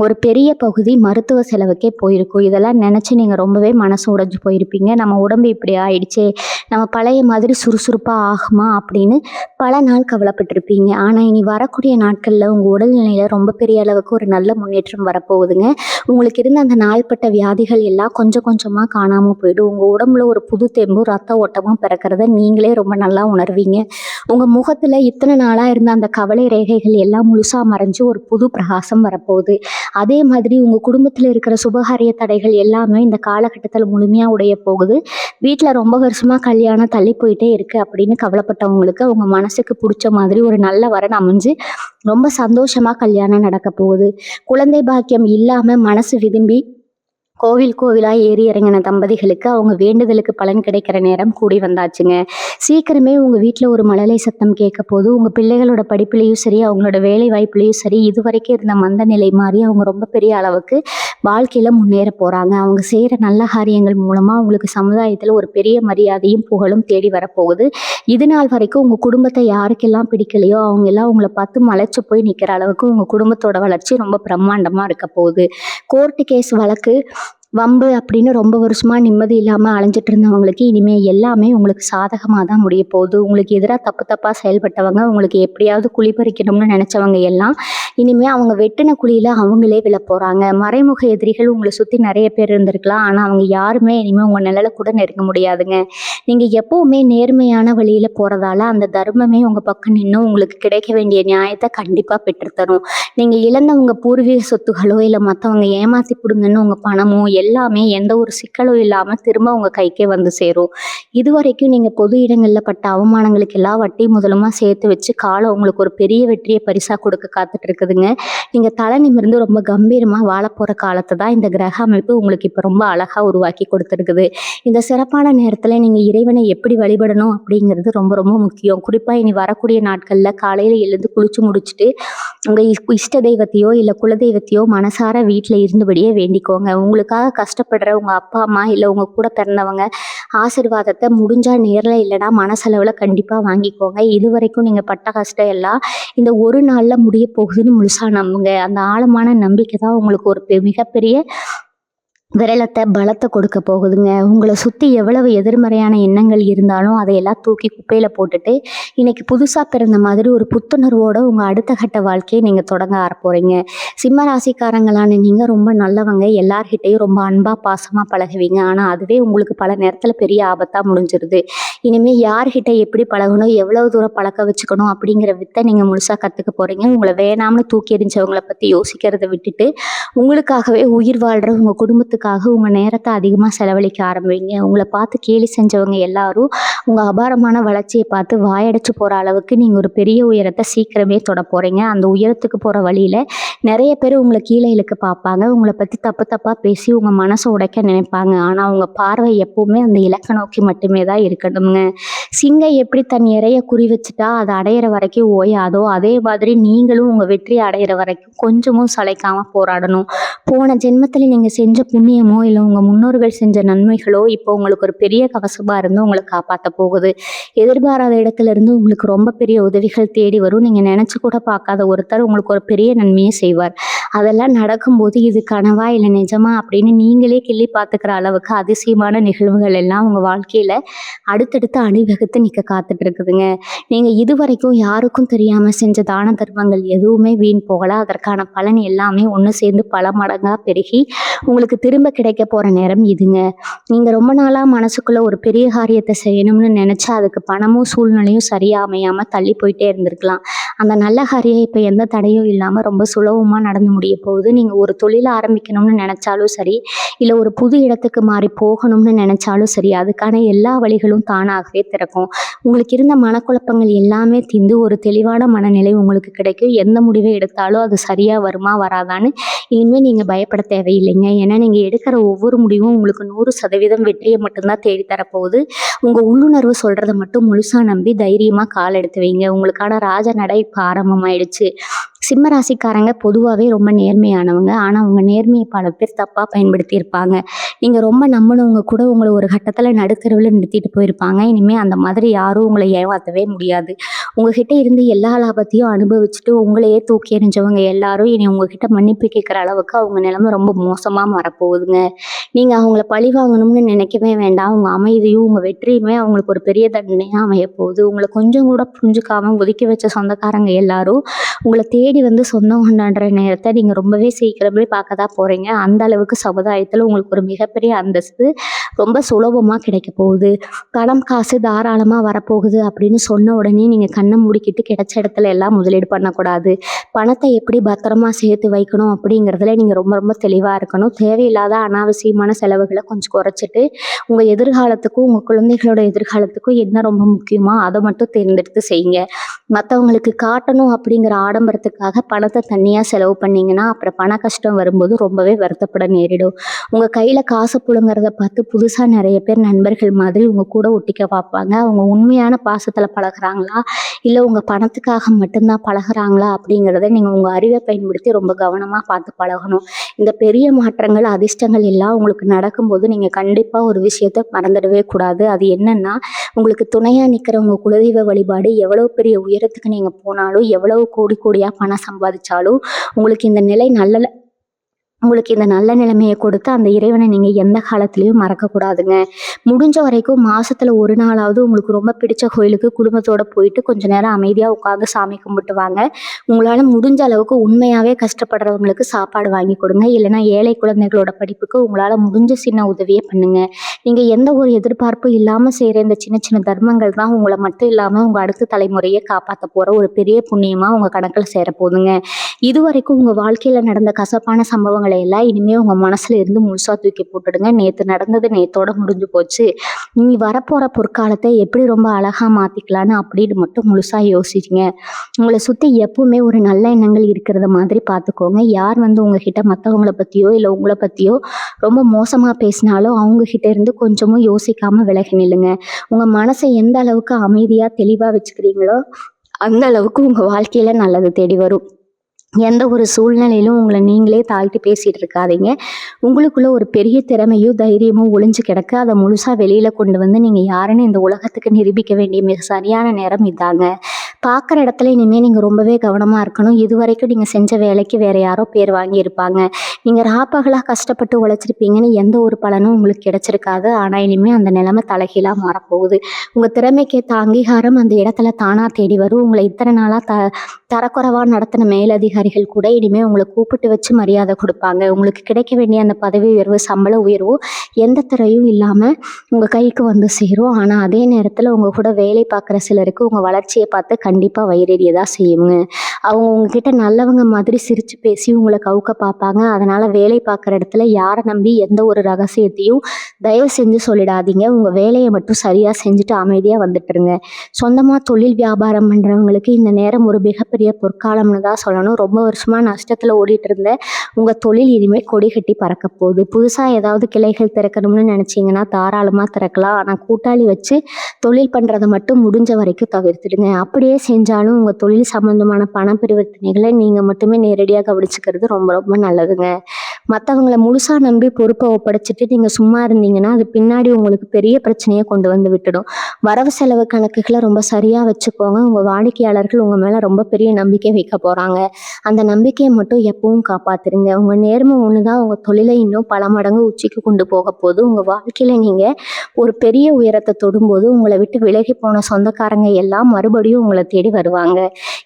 ஒரு பெரிய பகுதி மருத்துவ செலவுக்கே போயிருக்கும். இதெல்லாம் நினச்சி நீங்கள் ரொம்பவே மனசு உடைஞ்சு போயிருப்பீங்க. நம்ம உடம்பு இப்படி ஆயிடுச்சே, நம்ம பழைய மாதிரி சுறுசுறுப்பாக ஆகுமா அப்படின்னு பல நாள் கவலைப்பட்டிருப்பீங்க. ஆனால் இனி வரக்கூடிய நாட்களில் உங்கள் உடல்நிலையில் ரொம்ப பெரிய அளவுக்கு ஒரு நல்ல முன்னேற்றம் வரப்போகுதுங்க. உங்களுக்கு இருந்த அந்த நாள்பட்ட வியாதிகள் எல்லாம் கொஞ்சம் கொஞ்சமாக காணாமல் போயிடும். உங்கள் உடம்புல ஒரு புது தெம்பும் ரத்த ஓட்டமும் பிறக்கிறத நீங்களே ரொம்ப நல்லா உணர்வீங்க. உங்கள் முகத்தில் இத்தனை நாளாக இருந்த அந்த கவலை ரேகைகள் எல்லாம் முழுசாக மறைஞ்சு ஒரு புது பிரகாசம் வரப்போகுது. அதே மாதிரி உங்கள் குடும்பத்தில் இருக்கிற சுபகாரிய தடைகள் எல்லாமே இந்த காலகட்டத்தில் முழுமையாக உடைய போகுது. வீட்டில் ரொம்ப வருஷமாக கல்யாணம் தள்ளி போயிட்டே இருக்குது அப்படின்னு கவலைப்பட்டவங்களுக்கு அவங்க மனசுக்கு பிடிச்ச மாதிரி ஒரு நல்ல வரன் அமைஞ்சு ரொம்ப சந்தோஷமாக கல்யாணம் நடக்க போகுது. குழந்தை பாக்கியம் இல்லாமல் மனசு விரும்பி கோவில் கோவிலாக ஏறி இறங்கின தம்பதிகளுக்கு அவங்க வேண்டுதலுக்கு பலன் கிடைக்கிற நேரம் கூடி வந்தாச்சுங்க. சீக்கிரமே உங்கள் வீட்டில் ஒரு மழலை சத்தம் கேட்க போது உங்கள் பிள்ளைகளோட படிப்புலேயும் சரி, அவங்களோட வேலை வாய்ப்புலேயும் சரி, இது வரைக்கும் இருந்த மந்த நிலை மாறி அவங்க ரொம்ப பெரிய அளவுக்கு வாழ்க்கையில் முன்னேற போகிறாங்க. அவங்க செய்கிற நல்ல காரியங்கள் மூலமாக அவங்களுக்கு சமுதாயத்தில் ஒரு பெரிய மரியாதையும் புகழும் தேடி வரப்போகுது. இது நாள் வரைக்கும் உங்கள் குடும்பத்தை யாருக்கெல்லாம் பிடிக்கலையோ அவங்கெல்லாம் உங்களை பார்த்து மலைச்சு போய் நிற்கிற அளவுக்கு உங்கள் குடும்பத்தோட வளர்ச்சி ரொம்ப பிரம்மாண்டமாக இருக்க போகுது. கோர்ட்டு கேஸ் வழக்கு வம்பு அப்படின்னு ரொம்ப வருஷமாக நிம்மதி இல்லாமல் அலைஞ்சிட்டு இருந்தவங்களுக்கு இனிமேல் எல்லாமே உங்களுக்கு சாதகமாக தான் முடிய போகுது. உங்களுக்கு எதிராக தப்பு தப்பாக செயல்பட்டவங்க, உங்களுக்கு எப்படியாவது குழிபறிக்கணும்னு நினச்சவங்க எல்லாம் இனிமேல் அவங்க வெட்டின குழியில் அவங்களே விழ போகிறாங்க. மறைமுக எதிரிகள் உங்களை சுற்றி நிறைய பேர் இருந்திருக்கலாம். ஆனால் அவங்க யாருமே இனிமேல் உங்கள் நிழலை கூட நெருங்க முடியாதுங்க. நீங்கள் எப்போவுமே நேர்மையான வழியில் போகிறதால அந்த தர்மமே உங்கள் பக்கம் நின்று உங்களுக்கு கிடைக்க வேண்டிய நியாயத்தை கண்டிப்பாக பெற்றுத்தரும். நீங்கள் இழந்த உங்கள் பூர்வீக சொத்துகளோ இல்லை மற்றவங்க ஏமாற்றி கொடுங்கன்னு உங்கள் பணமோ எல்லாமே எந்த ஒரு சிக்கலும் இல்லாமல் திரும்ப உங்கள் கைக்கே வந்து சேரும். இது வரைக்கும் நீங்கள் பொது இடங்களில் பட்ட அவமானங்களுக்கு எல்லாம் வட்டி முதலமாக சேர்த்து வச்சு காலம் உங்களுக்கு ஒரு பெரிய வெற்றியை பரிசாக கொடுக்க காத்துட்டு இருக்குதுங்க. நீங்கள் தலை நிமிர்ந்து ரொம்ப கம்பீரமாக வாழ போகிற காலத்தை தான் இந்த கிரக அமைப்பு உங்களுக்கு இப்போ ரொம்ப அழகாக உருவாக்கி கொடுத்துருக்குது. இந்த சிறப்பான நேரத்தில் நீங்கள் இறைவனை எப்படி வழிபடணும் அப்படிங்கிறது ரொம்ப ரொம்ப முக்கியம். குறிப்பாக இனி வரக்கூடிய நாட்களில் காலையில் எழுந்து குளிச்சு முடிச்சுட்டு உங்கள் இஷ்ட தெய்வத்தையோ இல்லை குலதெய்வத்தையோ மனசார வீட்டில் இருந்தபடியே வேண்டிக்கோங்க. உங்களுக்காக கஷ்டப்படுற உங்கள் அப்பா அம்மா இல்லை உங்கள் கூட பிறந்தவங்க ஆசீர்வாதத்தை முடிஞ்சால் நேரில் இல்லைனா மனசளவில் கண்டிப்பாக வாங்கிக்கோங்க. இது வரைக்கும் நீங்கள் பட்ட கஷ்டம் எல்லாம் இந்த ஒரு நாளில் முடிய போகுதுன்னு முழுசாக நம்புங்க. அந்த ஆழமான நம்பிக்கை தான் உங்களுக்கு ஒரு மிகப்பெரிய விரலத்தை பலத்தை கொடுக்க போகுதுங்க. உங்களை சுற்றி எவ்வளவு எதிர்மறையான எண்ணங்கள் இருந்தாலும் அதையெல்லாம் தூக்கி குப்பையில் போட்டுட்டு இன்னைக்கு புதுசாக பிறந்த மாதிரி ஒரு புத்துணர்வோடு உங்கள் அடுத்த கட்ட வாழ்க்கையை நீங்கள் தொடங்க போகிறீங்க. சிம்ம ராசிக்காரங்களான நீங்கள் ரொம்ப நல்லவங்க. எல்லார்கிட்டையும் ரொம்ப அன்பாக பாசமாக பழகுவீங்க. ஆனால் அதுவே உங்களுக்கு பல நேரத்தில் பெரிய ஆபத்தாக முடிஞ்சிருது. இனிமேல் யார்கிட்ட எப்படி பழகணும், எவ்வளவு தூரம் பழக்க வச்சுக்கணும் அப்படிங்கிற வித்தை நீங்கள் முழுசாக கற்றுக்க போகிறீங்க. உங்களை வேணாம்னு தூக்கி எறிஞ்சவங்களை பற்றி யோசிக்கிறத விட்டுட்டு உங்களுக்காகவே உயிர் வாழ்கிற உங்கள் குடும்பத்துக்காக உங்கள் நேரத்தை அதிகமாக செலவழிக்க ஆரம்பிங்க. உங்களை பார்த்து கேலி செஞ்சவங்க எல்லாரும் உங்கள் அபாரமான வளர்ச்சியை பார்த்து வாயடைச்சு போகிற அளவுக்கு நீங்கள் ஒரு பெரிய உயரத்தை சீக்கிரமே தொட போகிறீங்க. அந்த உயரத்துக்கு போகிற வழியில் நிறைய பேர் உங்களை கீழே இழுக்க பார்ப்பாங்க. உங்களை பற்றி தப்பு தப்பாக பேசி உங்கள் மனசை உடைக்க நினைப்பாங்க. ஆனால் உங்கள் பார்வை எப்போவுமே அந்த இலக்கை நோக்கி மட்டுமே தான் இருக்கணுங்க. சிங்கை எப்படி தன் இறைய குறி வச்சுட்டா அதை அடையிற வரைக்கும் ஓயாதோ, அதே மாதிரி நீங்களும் உங்கள் வெற்றி அடையிற வரைக்கும் கொஞ்சமும் சளைக்காமல் போராடணும். போன ஜென்மத்தில் நீங்கள் செஞ்ச புண்ணியமோ இல்லை உங்கள் முன்னோர்கள் செஞ்ச நன்மைகளோ இப்போ உங்களுக்கு ஒரு பெரிய கவசமாக இருந்து உங்களை காப்பாற்ற போகுது. எதிர்பாராத இடத்துல இருந்து உங்களுக்கு ரொம்ப பெரிய உதவிகள் தேடி வரும். நீங்கள் நினச்சி கூட பார்க்காத ஒருத்தர் உங்களுக்கு ஒரு பெரிய நன்மையை செய்வார். அதெல்லாம் நடக்கும்போது இது கனவா இல்லை நிஜமா அப்படின்னு நீங்களே கிள்ளி பார்த்துக்கிற அளவுக்கு அதிசயமான நிகழ்வுகள் எல்லாம் உங்கள் வாழ்க்கையில் அடுத்தடுத்து அணிவகுத்து நிற்க காத்துட்டு இருக்குதுங்க. நீங்கள் இது வரைக்கும் யாருக்கும் தெரியாமல் செஞ்ச தான தர்மங்கள் எதுவுமே வீண் போகலை. அதற்கான பலன் எல்லாமே ஒன்று சேர்ந்து பல மடங்காக பெருகி உங்களுக்கு திரும்ப கிடைக்க போகிற நேரம் இதுங்க. நீங்கள் ரொம்ப நாளாக மனசுக்குள்ளே ஒரு பெரிய காரியத்தை செய்யணும்னு நினச்சா அதுக்கு பணமும் சூழ்நிலையும் சரியாக அமையாமல் தள்ளி போயிட்டே இருந்திருக்கலாம். அந்த நல்ல காரியம் இப்போ எந்த தடையும் இல்லாமல் ரொம்ப சுலபமாக நடந்து முடிய போகுது. நீங்கள் ஒரு தொழில் ஆரம்பிக்கணும்னு நினச்சாலும் சரி, இல்லை ஒரு புது இடத்துக்கு மாறி போகணும்னு நினச்சாலும் சரி, அதுக்கான எல்லா வழிகளும் தானாகவே திறக்கும். உங்களுக்கு இருந்த மனக்குழப்பங்கள் எல்லாமே தீர்ந்து ஒரு தெளிவான மனநிலை உங்களுக்கு கிடைக்கும். எந்த முடிவை எடுத்தாலும் அது சரியாக வருமா வராதான்னு இனிமேல் நீங்கள் பயப்பட தேவையில்லைங்க. ஏன்னா நீங்கள் எடுக்கிற ஒவ்வொரு முடிவும் உங்களுக்கு 100% வெற்றியை மட்டும்தான் தேடித்தரப்போகுது. உங்கள் உள்ளுணர்வு சொல்கிறத மட்டும் முழுசாக நம்பி தைரியமாக கால் எடுத்து வைங்க. உங்களுக்கான ராஜ நடை இப்போ ஆரம்பமாயிடுச்சு. சிம்ம ராசிக்காரங்க பொதுவாகவே ரொம்ப நேர்மையானவங்க. ஆனால் அவங்க நேர்மையை பல பேர் தப்பாக பயன்படுத்தியிருப்பாங்க. நீங்கள் ரொம்ப நம்பினவங்க கூட உங்களை ஒரு கட்டத்தில் நடுத்தெருவில் நிறுத்திட்டு போயிருப்பாங்க. இனிமேல் அந்த மாதிரி யாரும் உங்களை ஏமாற்றவே முடியாது. உங்ககிட்ட இருந்து எல்லா லாபத்தையும் அனுபவிச்சுட்டு உங்களையே தூக்கி எறிஞ்சவங்க எல்லாரும் இனி உங்ககிட்ட மன்னிப்பு கேட்குற அளவுக்கு அவங்க நிலைமை ரொம்ப மோசமாக மாறப்போகுதுங்க. நீங்கள் அவங்கள பழி வாங்கணும்னு நினைக்கவே வேண்டாம். உங்கள் அமைதியும் உங்கள் வெற்றியுமே அவங்களுக்கு ஒரு பெரிய தண்டனையாக அமையப்போகுது. உங்களை கொஞ்சம் கூட புரிஞ்சுக்காம ஒதுக்கி வச்ச சொந்தக்காரங்க எல்லாரும் உங்களை தேடி வந்து சொந்தம் கொண்டாடுற நேரத்தை நீங்கள் ரொம்பவே சீக்கிரமே பார்க்க தான் போகிறீங்க. அந்த அளவுக்கு சமுதாயத்தில் உங்களுக்கு ஒரு மிகப்பெரிய அந்தஸ்து ரொம்ப சுலபமாக கிடைக்க போகுது. பணம் காசு தாராளமாக வரப்போகுது அப்படின்னு சொன்ன உடனே நீங்கள் கண்ணை மூடிக்கிட்டு கிடைச்ச இடத்துல எல்லாம் முதலீடு பண்ணக்கூடாது. பணத்தை எப்படி பத்திரமா சேர்த்து வைக்கணும் அப்படிங்கிறதுல நீங்கள் ரொம்ப ரொம்ப தெளிவாக இருக்கணும். தேவையில்லாத அனாவசியமான செலவுகளை கொஞ்சம் குறைச்சிட்டு உங்கள் எதிர்காலத்துக்கும் உங்கள் குழந்தைகளோட எதிர்காலத்துக்கும் என்ன ரொம்ப முக்கியமோ அதை மட்டும் தேர்ந்தெடுத்து செய்யுங்க. மற்றவங்களுக்கு காட்டணும் அப்படிங்கிற ஆடம்பரத்துக்காக பணத்தை தனியாக செலவு பண்ணிங்கன்னா அப்புறம் பண கஷ்டம் வரும்போது ரொம்பவே வருத்தப்பட நேரிடும். உங்கள் கையில் காசு புழுங்கிறத பார்த்து புதுசாக நிறைய பேர் நண்பர்கள் மாதிரி உங்கள் கூட ஒட்டிக்க பார்ப்பாங்க. அவங்க உண்மையான பாசத்தில் பழகுறாங்களா இல்லை உங்கள் பணத்துக்காக மட்டும்தான் பழகுறாங்களா அப்படிங்கிறத நீங்கள் உங்கள் அறிவை பயன்படுத்தி ரொம்ப கவனமாக பார்த்து பழகணும். இந்த பெரிய மாற்றங்கள் அதிர்ஷ்டங்கள் எல்லாம் உங்களுக்கு நடக்கும்போது நீங்கள் கண்டிப்பாக ஒரு விஷயத்தை மறந்துடவே கூடாது. அது என்னன்னா, உங்களுக்கு துணையாக நிற்கிற உங்கள் குலதெய்வ வழிபாடு. எவ்வளோ பெரிய உயரத்துக்கு நீங்கள் போனாலும் எவ்வளவு கோடி கோடியாக பணம் சம்பாதிச்சாலும் உங்களுக்கு இந்த நிலை உங்களுக்கு இந்த நல்ல நிலைமையை கொடுத்து அந்த இறைவனை நீங்கள் எந்த காலத்துலேயும் மறக்கக்கூடாதுங்க. முடிஞ்ச வரைக்கும் மாதத்தில் ஒரு நாளாவது உங்களுக்கு ரொம்ப பிடிச்ச கோயிலுக்கு குடும்பத்தோடு போயிட்டு கொஞ்சம் நேரம் அமைதியாக உட்காந்து சாமி கும்பிட்டு வாங்க. உங்களால் முடிஞ்ச அளவுக்கு உண்மையாகவே கஷ்டப்படுறவங்களுக்கு சாப்பாடு வாங்கி கொடுங்க. இல்லைனா ஏழை குழந்தைகளோட படிப்புக்கு உங்களால் முடிஞ்ச சின்ன உதவியே பண்ணுங்கள். நீங்கள் எந்த ஒரு எதிர்பார்ப்பும் இல்லாமல் செய்கிற இந்த சின்ன சின்ன தர்மங்கள் தான் உங்களை மட்டும் இல்லாமல் உங்கள் அடுத்த தலைமுறையை காப்பாற்ற போகிற ஒரு பெரிய புண்ணியமாக உங்கள் கணக்கில் சேரப்போகுதுங்க. இது வரைக்கும் உங்கள் வாழ்க்கையில் நடந்த கசப்பான சம்பவங்களை எல்லாம் இனிமேல் உங்கள் மனசில் இருந்து முழுசாக தூக்கி போட்டுடுங்க. நேற்று நடந்தது நேத்தோட முடிஞ்சு போச்சு. இனி வரப்போகிற பொற்காலத்தை எப்படி ரொம்ப அழகாக மாற்றிக்கலான்னு அப்படின்னு மட்டும் முழுசாக யோசிச்சிங்க. உங்களை சுற்றி எப்பவுமே ஒரு நல்ல எண்ணங்கள் இருக்கிறத மாதிரி பார்த்துக்கோங்க. யார் வந்து உங்ககிட்ட மற்றவங்கள பற்றியோ இல்லை உங்களை பற்றியோ ரொம்ப மோசமாக பேசினாலும் அவங்கக்கிட்ட இருந்து கொஞ்சமும் யோசிக்காமல் விலகி நில்லுங்க. உங்கள் மனசை எந்த அளவுக்கு அமைதியாக தெளிவாக வச்சுக்கிறீங்களோ அந்த அளவுக்கு உங்கள் வாழ்க்கையில் நல்லது தேடி வரும். எந்த ஒரு சூழ்நிலையிலும் உங்களை நீங்களே தாழ்த்தி பேசிகிட்டு இருக்காதீங்க. உங்களுக்குள்ள ஒரு பெரிய திறமையும் தைரியமும் ஒளிஞ்சு கிடக்க அதை முழுசாக வெளியில் கொண்டு வந்து நீங்கள் யாருன்னு இந்த உலகத்துக்கு நிரூபிக்க வேண்டிய மிக சரியான நேரம் இதாங்க. பார்க்குற இடத்துல இனிமேல் நீங்கள் ரொம்பவே கவனமாக இருக்கணும். இது வரைக்கும் நீங்கள் செஞ்ச வேலைக்கு வேறு யாரோ பேர் வாங்கியிருப்பாங்க. நீங்கள் ராப்பகலாக கஷ்டப்பட்டு உழைச்சிருப்பீங்கன்னு எந்த ஒரு பலனும் உங்களுக்கு கிடைச்சிருக்காது. ஆனால் இனிமேல் அந்த நிலைமை தலைகீழாக மாறப்போகுது. உங்கள் திறமைக்கேற்ற அங்கீகாரம் அந்த இடத்துல தானாக தேடி வரும். உங்களை இத்தனை நாளாக தரக்குறைவாக நடத்தின மேலதிகாரிகள் கூட இனிமேல் உங்களை கூப்பிட்டு வச்சு மரியாதை கொடுப்பாங்க. உங்களுக்கு கிடைக்க வேண்டிய அந்த பதவி உயர்வு சம்பள உயர்வு எந்த துறையும் இல்லாமல் உங்கள் கைக்கு வந்து சேரும். ஆனால் அதே நேரத்தில் உங்கள் கூட வேலை பார்க்குற சிலருக்கு உங்கள் வளர்ச்சியை பார்த்து கண்டிப்பாக வயிறெறியதான் செய்யுங்க. அவங்க உங்ககிட்ட நல்லவங்க மாதிரி சிரித்து பேசி உங்களை கவுக்க பார்ப்பாங்க. அதனால் வேலை பார்க்குற இடத்துல யாரை நம்பி எந்த ஒரு ரகசியத்தையும் தயவு செஞ்சு சொல்லிடாதீங்க. உங்கள் வேலையை மட்டும் சரியாக செஞ்சுட்டு அமைதியாக வந்துட்டுருங்க. சொந்தமாக தொழில் வியாபாரம் பண்ணுறவங்களுக்கு இந்த நேரம் ஒரு மிகப்பெரிய பொற்காலம்னு தான் சொல்லணும். ரொம்ப வருஷமாக நஷ்டத்தில் ஓடிட்டு இருந்த உங்கள் தொழில் இனிமேல் கொடி கட்டி பறக்க போகுது. புதுசாக ஏதாவது கிளைகள் திறக்கணும்னு நினச்சிங்கன்னா தாராளமாக திறக்கலாம். ஆனால் கூட்டாளி வச்சு தொழில் பண்ணுறதை மட்டும் முடிஞ்ச வரைக்கும் தவிர்த்துடுங்க. அப்படியே செஞ்சாலும் உங்கள் தொழில் சம்மந்தமான பண பரிவர்த்தனைகளை நீங்கள் மட்டுமே நேரடியாக கவனிச்சுக்கிறது ரொம்ப ரொம்ப நல்லதுங்க. மற்றவங்களை முழுசாக நம்பி பொறுப்பை ஒப்படைச்சிட்டு நீங்கள் சும்மா இருந்தீங்கன்னா அது பின்னாடி உங்களுக்கு பெரிய பிரச்சனையை கொண்டு வந்து விட்டுடும். வரவு செலவு கணக்குகளை ரொம்ப சரியாக வச்சுக்கோங்க. உங்கள் வாடிக்கையாளர்கள் உங்கள் மேலே ரொம்ப பெரிய நம்பிக்கை வைக்க போகிறாங்க. அந்த நம்பிக்கையை மட்டும் எப்பவும் காப்பாற்றுருங்க. உங்கள் நேர்மை ஒன்று தான் உங்கள் தொழிலை இன்னும் பல மடங்கு உச்சிக்கு கொண்டு போக போது. உங்கள் வாழ்க்கையில் நீங்கள் ஒரு பெரிய உயரத்தை தொடும்போது உங்களை விட்டு விலகி போன சொந்தக்காரங்க எல்லாம் மறுபடியும் உங்களை தேடி வருவாங்க.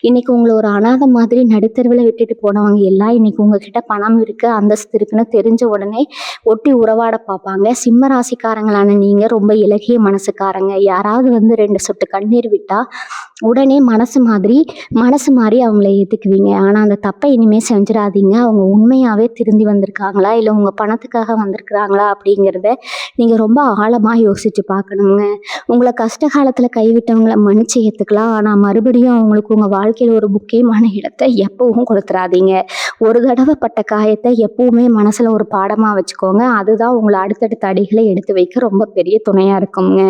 இன்னைக்கு உங்களை ஒரு அனாதை மாதிரி நடுத்தருவில் விட்டுட்டு போனவங்க எல்லாம் இன்னைக்கு உங்ககிட்ட பணம் இருக்குது, அந்தஸ்து கருத்து இருக்குன்னு தெரிஞ்ச உடனே ஒட்டி உறவாட பார்ப்பாங்க. சிம்ம ராசிக்காரங்களான நீங்க ரொம்ப இலகிய மனசுக்காரங்க. யாராவது வந்து 2 சொட்டு கண்ணீர் விட்டா உடனே மனசு மாறி அவங்கள ஏத்துக்குவீங்க. ஆனா அந்த தப்பை இனிமே செஞ்சிடாதீங்க. அவங்க உண்மையாவே திருந்தி வந்திருக்காங்களா இல்ல உங்க பணத்துக்காக வந்திருக்கிறாங்களா அப்படிங்கிறத நீங்க ரொம்ப ஆழமா யோசிச்சு பார்க்கணுங்க. உங்களை கஷ்ட காலத்துல கைவிட்டவங்கள மன்னிச்சு ஏத்துக்கலாம். ஆனா மறுபடியும் அவங்களுக்கு உங்க வாழ்க்கையில ஒரு முக்கியமான இடத்தை எப்பவும் கொடுத்துறாதீங்க. ஒரு தடவை பட்ட காயத்தை எப்பவுமே மனசுல ஒரு பாடமா வச்சுக்கோங்க. அதுதான் உங்களை அடுத்தடுத்த அடிகளை எடுத்து வைக்க ரொம்ப பெரிய துணையா இருக்குங்க.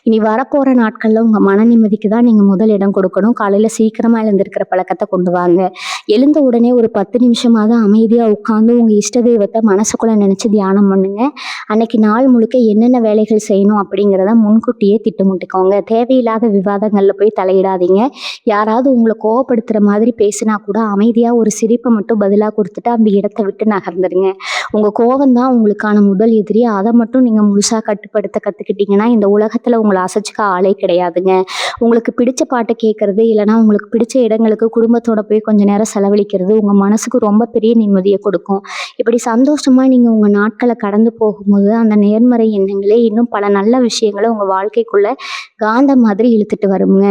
இனி வரப்போற நாட்கள்ல உங்க மன நிம்மதிக்கு தான் நீங்க முதல் இடம் கொடுக்கணும். காலையில சீக்கிரமா எழுந்திருக்கிற பழக்கத்தை கொண்டு வாங்க. எழுந்த உடனே ஒரு 10 நிமிஷமாவது அமைதியா உட்கார்ந்து உங்க இஷ்ட தெய்வத்தை மனசுக்குள்ள நினைச்சு தியானம் பண்ணுங்க. அன்னைக்கு நாள் முழுக்க என்னென்ன வேலைகள் செய்யணும் அப்படிங்கிறத முன்கூட்டியே திட்டமிட்டுக்கோங்க. தேவையில்லாத விவாதங்கள்ல போய் தலையிடாதீங்க. யாராவது உங்களை கோவப்படுத்துற மாதிரி பேசினா கூட அமைதியா ஒரு சிரிப்பை மட்டும் பதிலா கொடுத்துட்டு அந்த இடத்த விட்டு நகர்ந்துருங்க. உங்க கோவம் தான் உங்களுக்கான முதல் எதிரி. அதை மட்டும் நீங்க முழுசா கட்டுப்படுத்த கத்துக்கிட்டீங்கன்னா இந்த உலகத்துல உங்களை அசைச்சுக்க ஆளே கிடையாதுங்க. உங்களுக்கு பிடிச்ச பாட்டை கேட்கறது இல்லைன்னா உங்களுக்கு பிடிச்ச இடங்களுக்கு குடும்பத்தோட போய் கொஞ்ச நேரம் செலவழிக்கிறது உங்க மனசுக்கு ரொம்ப பெரிய நிம்மதியை கொடுக்கும். இப்படி சந்தோஷமா நீங்க உங்க நாட்களை கடந்து போகும்போது அந்த நேர்மறை எண்ணங்களே இன்னும் பல நல்ல விஷயங்களை உங்க வாழ்க்கைக்குள்ள காந்த மாதிரி இழுத்துட்டு வருங்க.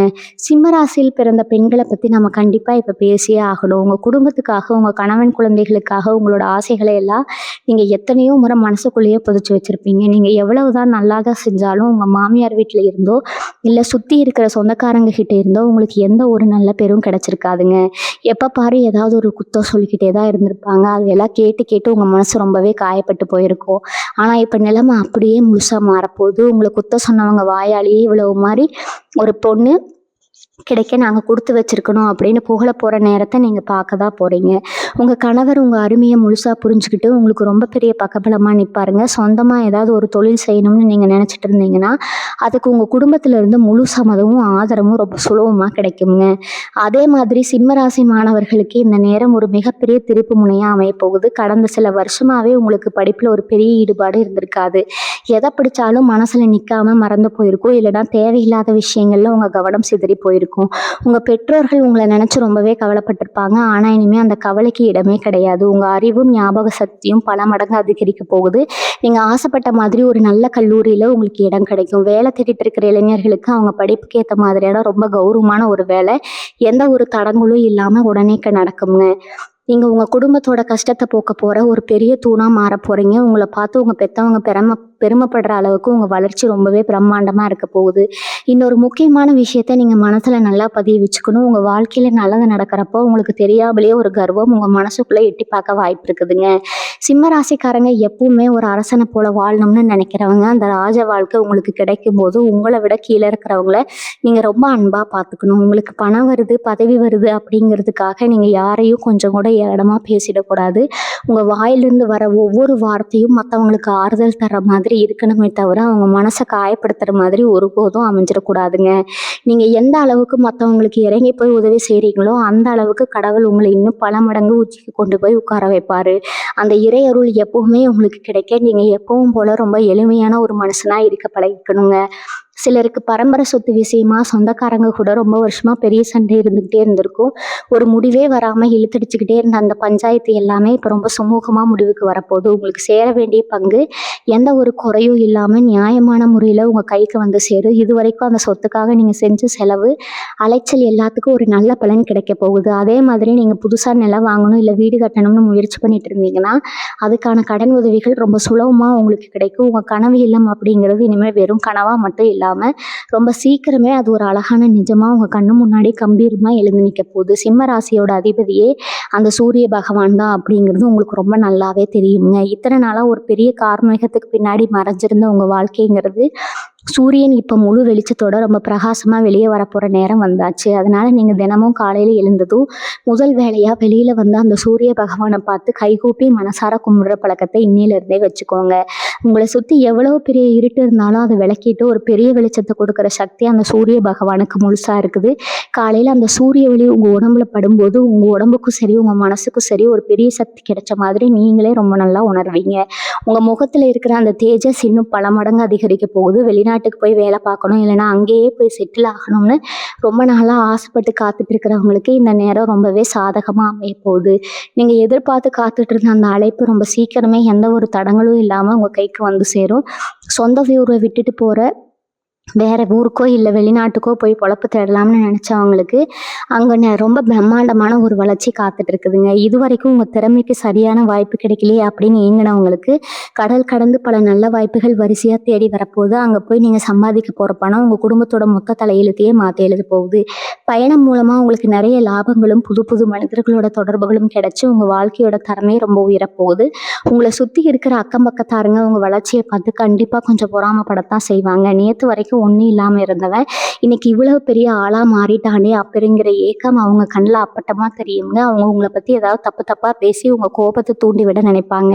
சிம்மராசியில் பிறந்த பெண்களை பத்தி நம்ம கண்டிப்பா இப்ப பேசியே ஆகணும். உங்க குடும்பத்துக்காக உங்க கணவன் குழந்தைகளுக்காக உங்களோட ஆசைகளை எல்லாம் நீங்க எத்தனையோ முறை மனசுக்குள்ளேயே புதைச்சு வச்சிருப்பீங்க. நீங்க எவ்வளவுதான் நல்லாதான் செஞ்சாலும் உங்க மாமியார் வீட்டுல இருந்தோ இல்ல சுத்தி இருக்கிற சொந்தக்காரங்க கிட்ட இருந்தோ உங்களுக்கு எந்த ஒரு நல்ல பேரும் கிடைச்சிருக்காதுங்க. எப்ப பாரு ஏதாவது ஒரு குத்தம் சொல்லிக்கிட்டே தான் இருந்திருப்பாங்க. அதெல்லாம் கேட்டு கேட்டு உங்க மனசு ரொம்பவே காயப்பட்டு போயிருக்கும். ஆனா இப்ப நிலைமை அப்படியே முழுசா மாறப்போகுது. உங்களை குத்தம் சொன்னவங்க வாயாலேயே இவ்வளவு மாதிரி ஒரு பொண்ணு கிடைக்க நாங்கள் கொடுத்து வச்சிருக்கணும் அப்படின்னு புகழ போகிற நேரத்தை நீங்கள் பார்க்க தான் போகிறீங்க. உங்கள் கணவர் உங்கள் அருமையை முழுசாக புரிஞ்சுக்கிட்டு உங்களுக்கு ரொம்ப பெரிய பக்கபலமாக நிற்பாருங்க. சொந்தமாக ஏதாவது ஒரு தொழில் செய்யணும்னு நீங்கள் நினச்சிட்டு இருந்தீங்கன்னா அதுக்கு உங்கள் குடும்பத்திலேருந்து முழு சம்மதமும் ஆதரவும் ரொம்ப சுலபமாக கிடைக்குங்க. அதே மாதிரி சிம்மராசி மாணவர்களுக்கு இந்த நேரம் ஒரு மிகப்பெரிய திருப்பு முனையாக அமையப்போகுது. கடந்த சில வருஷமாகவே உங்களுக்கு படிப்பில் ஒரு பெரிய ஈடுபாடு இருந்திருக்காது. எதை பிடிச்சாலும் மனசில் நிற்காம மறந்து போயிருக்கும். இல்லைன்னா தேவையில்லாத விஷயங்கள்ல உங்கள் கவனம் சிதறி போயிருக்கும். உங்க பெற்றோர்கள் உங்களை நினைச்சு ரொம்பவே கவலைப்பட்டிருப்பாங்க. ஆனா இனிமே அந்த கவலைக்கு இடமே கிடையாது. உங்க அறிவும் ஞாபக சக்தியும் பல மடங்கு அதிகரிக்க போகுது. நீங்க ஆசைப்பட்ட மாதிரி ஒரு நல்ல கல்லூரியில உங்களுக்கு இடம் கிடைக்கும். வேலை தேடிட்டு இருக்கிற இளைஞர்களுக்கு அவங்க படிப்புக்கு ஏற்ற மாதிரியான ரொம்ப கௌரவமான ஒரு வேலை எந்த ஒரு தடங்களும் இல்லாம உடனே நடக்குங்க. நீங்க உங்க குடும்பத்தோட கஷ்டத்தை போக்க போற ஒரு பெரிய தூணா மாற போறீங்க. உங்களை பார்த்து உங்க பெத்தவங்க பெருமைப்படுற அளவுக்கு உங்க வளர்ச்சி ரொம்பவே பிரம்மாண்டமா இருக்க போகுது. இன்னொரு முக்கியமான விஷயத்த நீங்க மனசுல நல்லா பதிய வச்சுக்கணும். உங்க வாழ்க்கையில நல்லது நடக்கிறப்போ உங்களுக்கு தெரியாமலேயே ஒரு கர்வம் உங்க மனசுக்குள்ள எட்டி பார்க்க வாய்ப்பு இருக்குதுங்க. சிம்ம ராசிக்காரங்க எப்பவுமே ஒரு அரசனை போல வாழணும்னு நினைக்கிறவங்க. அந்த ராஜ வாழ்க்கை உங்களுக்கு கிடைக்கும் போது உங்களை விட கீழே இருக்கிறவங்கள நீங்க ரொம்ப அன்பா பார்த்துக்கணும். உங்களுக்கு பணம் வருது பதவி வருது அப்படிங்கிறதுக்காக நீங்க யாரையும் கொஞ்சம் கூட இடமா பேசிடக்கூடாது. உங்க வாயிலிருந்து வர ஒவ்வொரு வார்த்தையும் மற்றவங்களுக்கு ஆறுதல் தர்ற மாதிரி இருக்கணுமே தவிர அவங்க மனசை காயப்படுத்துற மாதிரி ஒருபோதும் அமைஞ்சிடக்கூடாதுங்க. நீங்க எந்த அளவுக்கு மற்றவங்களுக்கு இறங்கி போய் உதவி செய்றீங்களோ அந்த அளவுக்கு கடவுள் உங்களை இன்னும் பல மடங்கு உச்சிக்கு கொண்டு போய் உட்கார வைப்பாரு. அந்த இறையருள் எப்பவுமே உங்களுக்கு கிடைக்க நீங்க எப்பவும் போல ரொம்ப எளிமையான ஒரு மனுஷனா இருக்க பழகிக்கணுங்க. சிலருக்கு பரம்பரை சொத்து விஷயமா சொந்தக்காரங்க கூட ரொம்ப வருஷமா பெரிய சண்டை இருந்துகிட்டே இருந்திருக்கும். ஒரு முடிவே வராம இழுத்தடிச்சுக்கிட்டே இருந்த அந்த பஞ்சாயத்து எல்லாமே இப்ப ரொம்ப சுமூகமா முடிவுக்கு வரப்போகுது. உங்களுக்கு சேர வேண்டிய பங்கு எந்த ஒரு குறையும் இல்லாம நியாயமான முறையில உங்க கைக்கு வந்து சேரும். இது வரைக்கும் அந்த சொத்துக்காக நீங்க செஞ்ச செலவு அலைச்சல் எல்லாத்துக்கும் ஒரு நல்ல பலன் கிடைக்க போகுது. அதே மாதிரி நீங்க புதுசா நிலம் வாங்கணும் இல்ல வீடு கட்டணும்னு முயற்சி பண்ணிட்டு இருந்தீங்கன்னா அதுக்கான கடன் உதவிகள் ரொம்ப சுலபமா உங்களுக்கு கிடைக்கும். உங்க கனவு இல்லம் அப்படிங்கிறது இனிமேல் வெறும் கனவா மட்டும் இல்லாம ரொம்ப சீக்கிரமே அது ஒரு அழகான நிஜமா உங்க கண்ணு முன்னாடி கம்பீரமா எழுந்து நிற்க போகுது. சிம்ம ராசியோட அதிபதியே அந்த சூரிய பகவான் தான் அப்படிங்கிறது உங்களுக்கு ரொம்ப நல்லாவே தெரியுங்க. இத்தனை நாளா ஒரு பெரிய கார்மேகத்துக்கு பின்னாடி மறைஞ்சிருந்த உங்க வாழ்க்கைங்கிறது சூரியன் இப்ப முழு வெளிச்சத்தோட ரொம்ப பிரகாசமா வெளியே வரப்போற நேரம் வந்தாச்சு. அதனால நீங்க தினமும் காலையில எழுந்ததும் முதல் வேலையா வெளியில வந்து அந்த சூரிய பகவானை பார்த்து கைகூப்பி மனசார கும்பிடுற பழக்கத்தை இன்னில இருந்தே வச்சுக்கோங்க. உங்களை சுத்தி எவ்வளவு பெரிய இருட்டு இருந்தாலும் அதை விளக்கிட்டு ஒரு பெரிய வெளிச்சத்தை கொடுக்குற சக்தி அந்த சூரிய பகவானுக்கு முழுசா இருக்குது. காலையில அந்த சூரிய ஒளி உங்க உடம்புல படும்போது உங்க உடம்புக்கும் சரி உங்க மனசுக்கும் சரி ஒரு பெரிய சக்தி கிடைச்ச மாதிரி நீங்களே ரொம்ப நல்லா உணர்வீங்க. உங்க முகத்துல இருக்கிற அந்த தேஜஸ் இன்னும் பல மடங்கு அதிகரிக்க போகுது. வெளிநாட்டு வெளிநாட்டுக்கு போய் வேலை பார்க்கணும், இல்லைன்னா அங்கேயே போய் செட்டில் ஆகணும்னு ரொம்ப நாளாக ஆசைப்பட்டு காத்துட்டு இருக்கிறவங்களுக்கு இந்த நேரம் ரொம்பவே சாதகமாக அமைய போகுது. நீங்கள் எதிர்பார்த்து காத்துட்டு இருந்த அந்த அழைப்பு ரொம்ப சீக்கிரமே எந்த ஒரு தடங்களும் இல்லாமல் உங்கள் கைக்கு வந்து சேரும். சொந்த ஊரை விட்டுட்டு போகிற வேற ஊருக்கோ இல்லை வெளிநாட்டுக்கோ போய் பொழப்பு தேடலாம்னு நினச்சவங்களுக்கு அங்கே ரொம்ப பிரம்மாண்டமான ஒரு வளர்ச்சி காத்துட்டு இருக்குதுங்க. இது வரைக்கும் உங்கள் திறமைக்கு சரியான வாய்ப்பு கிடைக்கலையே அப்படின்னு ஏங்கினவங்களுக்கு கடல் கடந்து பல நல்ல வாய்ப்புகள் வரிசையாக தேடி வரப்போகுது. அங்கே போய் நீங்கள் சம்பாதிக்க போகிற பணம் உங்கள் குடும்பத்தோட மொத்த தலையெழுத்தையே மாற்றி எழுத போகுது. பயணம் மூலமாக உங்களுக்கு நிறைய லாபங்களும் புது புது மனிதர்களோட தொடர்புகளும் கிடைச்சி உங்கள் வாழ்க்கையோட தரமே ரொம்ப உயரப்போகுது. உங்களை சுற்றி இருக்கிற அக்கம் பக்கத்தாருங்க உங்கள் வளர்ச்சியை பார்த்து கண்டிப்பாக கொஞ்சம் பொறாமப்படத்தான் செய்வாங்க. நேற்று வரைக்கும் ஒன்றும் இல்லாமல் இருந்தவன் இன்னைக்கு இவ்வளவு பெரிய ஆளாக மாறிட்டானே அப்படிங்கிற ஏக்கம் அவங்க கண்ணில் அப்பட்டமாக தெரியுங்க. அவங்க உங்களை பற்றி ஏதாவது தப்பு தப்பாக பேசி உங்கள் கோபத்தை தூண்டி விட நினைப்பாங்க.